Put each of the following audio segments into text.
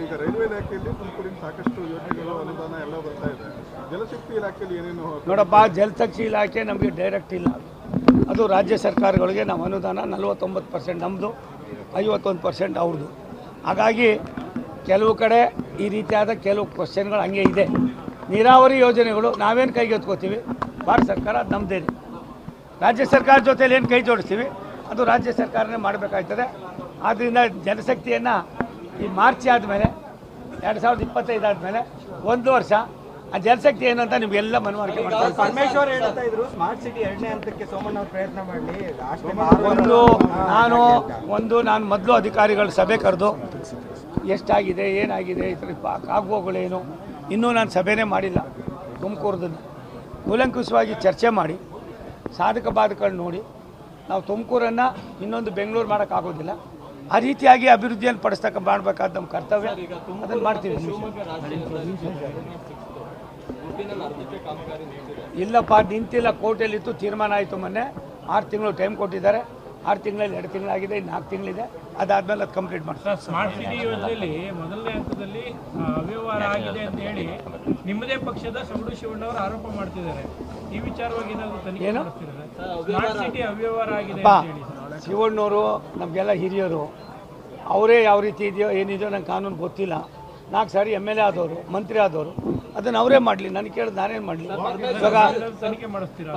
ಈಗ ರೈಲ್ವೆ ಇಲಾಖೆಯಲ್ಲಿ ತುಮಕೂರಿನ ಸಾಕಷ್ಟು ಯೋಜನೆಗಳು ಅನುದಾನ ಎಲ್ಲ ಬರ್ತಾ ಇದೆ. ಜಲಶಕ್ತಿ ಇಲಾಖೆಯಲ್ಲಿ ಏನೇನು ನೋಡಪ್ಪ, ಜಲಶಕ್ತಿ ಇಲಾಖೆ ನಮಗೆ ಡೈರೆಕ್ಟ್ ಇಲ್ಲ, ಅದು ರಾಜ್ಯ ಸರ್ಕಾರಗಳಿಗೆ ನಾವು ಅನುದಾನ 49% ನಮ್ಮದು, 51% ಅವ್ರದ್ದು. ಹಾಗಾಗಿ ಕೆಲವು ಕಡೆ ಈ ರೀತಿಯಾದ ಕೆಲವು ಕ್ವಶನ್ಗಳು ಹಂಗೆ ಇದೆ. ನೀರಾವರಿ ಯೋಜನೆಗಳು ನಾವೇನು ಕೈಗೆತ್ಕೋತೀವಿ, ಭಾರತ ಸರ್ಕಾರ ಅದು ನಮ್ಮದೇ. ರಾಜ್ಯ ಸರ್ಕಾರ ಜೊತೆಲಿ ಏನು ಕೈ ಜೋಡಿಸ್ತೀವಿ ಅದು ರಾಜ್ಯ ಸರ್ಕಾರನೇ ಮಾಡಬೇಕಾಗ್ತದೆ. ಆದ್ದರಿಂದ ಜನಶಕ್ತಿಯನ್ನು ಈ ಮಾರ್ಚ್ ಆದಮೇಲೆ 2025 ಆದಮೇಲೆ 1 ವರ್ಷ ಆ ಜಲಶಕ್ತಿ ಏನು ಅಂತ ನಿಮಗೆಲ್ಲ ಮನವರಿಕೆ ಮಾಡ್ತಾರೆ. ಪರಮೇಶ್ವರ್ ಹೇಳ್ತಾ ಇದ್ರು ಸ್ಮಾರ್ಟ್ ಸಿಟಿ 2ನೇ ಹಂತಕ್ಕೆ ಸೋಮಣ್ಣ ಅವರು ಪ್ರಯತ್ನ ಮಾಡಲಿ. ನಾನು ಮೊದಲು ಅಧಿಕಾರಿಗಳ ಸಭೆ ಕರೆದು ಎಷ್ಟಾಗಿದೆ ಏನಾಗಿದೆ ಇದ್ರ ಆಗುವಗಳೇನು ಇನ್ನೂ ನಾನು ಸಭೆನೇ ಮಾಡಿಲ್ಲ. ತುಮಕೂರದನ್ನು ಕೂಲಂಕುಷವಾಗಿ ಚರ್ಚೆ ಮಾಡಿ ಸಾಧಕ ಬಾಧಕಗಳು ನೋಡಿ ನಾವು ತುಮಕೂರನ್ನು ಇನ್ನೊಂದು ಬೆಂಗಳೂರು ಮಾಡೋಕ್ಕಾಗೋದಿಲ್ಲ. ಆ ರೀತಿಯಾಗಿ ಅಭಿವೃದ್ಧಿಯನ್ನು ಮಾಡಬೇಕಾದ ನಮ್ಮ ಕರ್ತವ್ಯ, ಅದನ್ನು ಮಾಡ್ತೀವಿ. ಇಲ್ಲಪ್ಪ, ನಿಂತಿಲ್ಲ, ಕೋರ್ಟಲ್ಲಿತ್ತು, ತೀರ್ಮಾನ ಆಯಿತು. ಮೊನ್ನೆ 6 ತಿಂಗಳು ಟೈಮ್ ಕೊಟ್ಟಿದ್ದಾರೆ. 6 ತಿಂಗಳಲ್ಲಿ 2 ತಿಂಗಳಾಗಿದೆ, 4 ತಿಂಗಳಿದೆ. ಅದಾದಮೇಲೆ ಅದು ಕಂಪ್ಲೀಟ್ ಮಾಡ್ತಾರೆ. ಸ್ಮಾರ್ಟ್ ಸಿಟಿ ಯೋಜನೆಯಲ್ಲಿ ಮೊದಲನೇ ಹಂತದಲ್ಲಿ ಅವ್ಯವಹಾರ ಆಗಿದೆ ಅಂತ ಹೇಳಿ ನಿಮ್ಮದೇ ಪಕ್ಷದ ಸವಡು ಶಿವಣ್ಣವರು ಆರೋಪ ಮಾಡ್ತಿದ್ದಾರೆ. ಈ ವಿಚಾರವಾಗಿ ಏನಾದರೂ ತನಿಖೆ ನಡೆಸ್ತಿದ್ದಾರೆ? ಸ್ಮಾರ್ಟ್ ಸಿಟಿ ಅವ್ಯವಹಾರ ಆಗಿದೆ ಅಂತ ಹೇಳಿ ಶಿವಣ್ಣವರು ನಮಗೆಲ್ಲ ಹಿರಿಯರು, ಅವರೇ ಯಾವ ರೀತಿ ಇದೆಯೋ ಏನಿದೆಯೋ ನಂಗೆ ಕಾನೂನು ಗೊತ್ತಿಲ್ಲ. 4 ಸಾರಿ MLA ಆದವರು, ಮಂತ್ರಿ ಆದವರು, ಅದನ್ನು ಅವರೇ ಮಾಡಲಿ, ನನಗೆ ಕೇಳಿದ್ ನಾನೇನು ಮಾಡಲಿ. ಇವಾಗ ತನಿಖೆ ಮಾಡಿಸ್ತೀರಾ?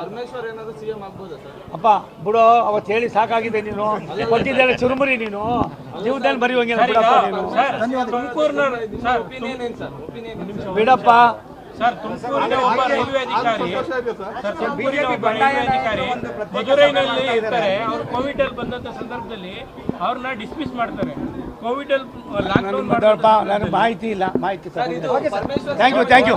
ಅಪ್ಪ ಬಿಡೋ, ಅವತ್ತು ಹೇಳಿ ಸಾಕಾಗಿದೆ. ನೀನು ಕೊಟ್ಟಿದ್ದೆಲ್ಲ ಚುರುಮುರಿ, ನೀನು ಜೀವದಲ್ಲಿ ಬರೆಯುವಂಗಿಲ್ಲ ಬಿಡಪ್ಪ. ನೀನು ಬಿಡಪ್ಪ. ಸರ್, ತುಮಕೂರಿನ ಒಬ್ಬ ರೈಲ್ವೆ ಅಧಿಕಾರಿ ಮಧುರೈನಲ್ಲಿ ಇರ್ತಾರೆ. ಅವರು ಕೋವಿಡ್ ಅಲ್ಲಿ ಬಂದಂತ ಸಂದರ್ಭದಲ್ಲಿ ಅವ್ರನ್ನ ಡಿಸ್ಮಿಸ್ ಮಾಡ್ತಾರೆ. ಕೋವಿಡ್ ಅಲ್ಲಿ ಲಾಕ್ಡೌನ್ ನನಗೆ ಮಾಹಿತಿ ಇಲ್ಲ. Thank you.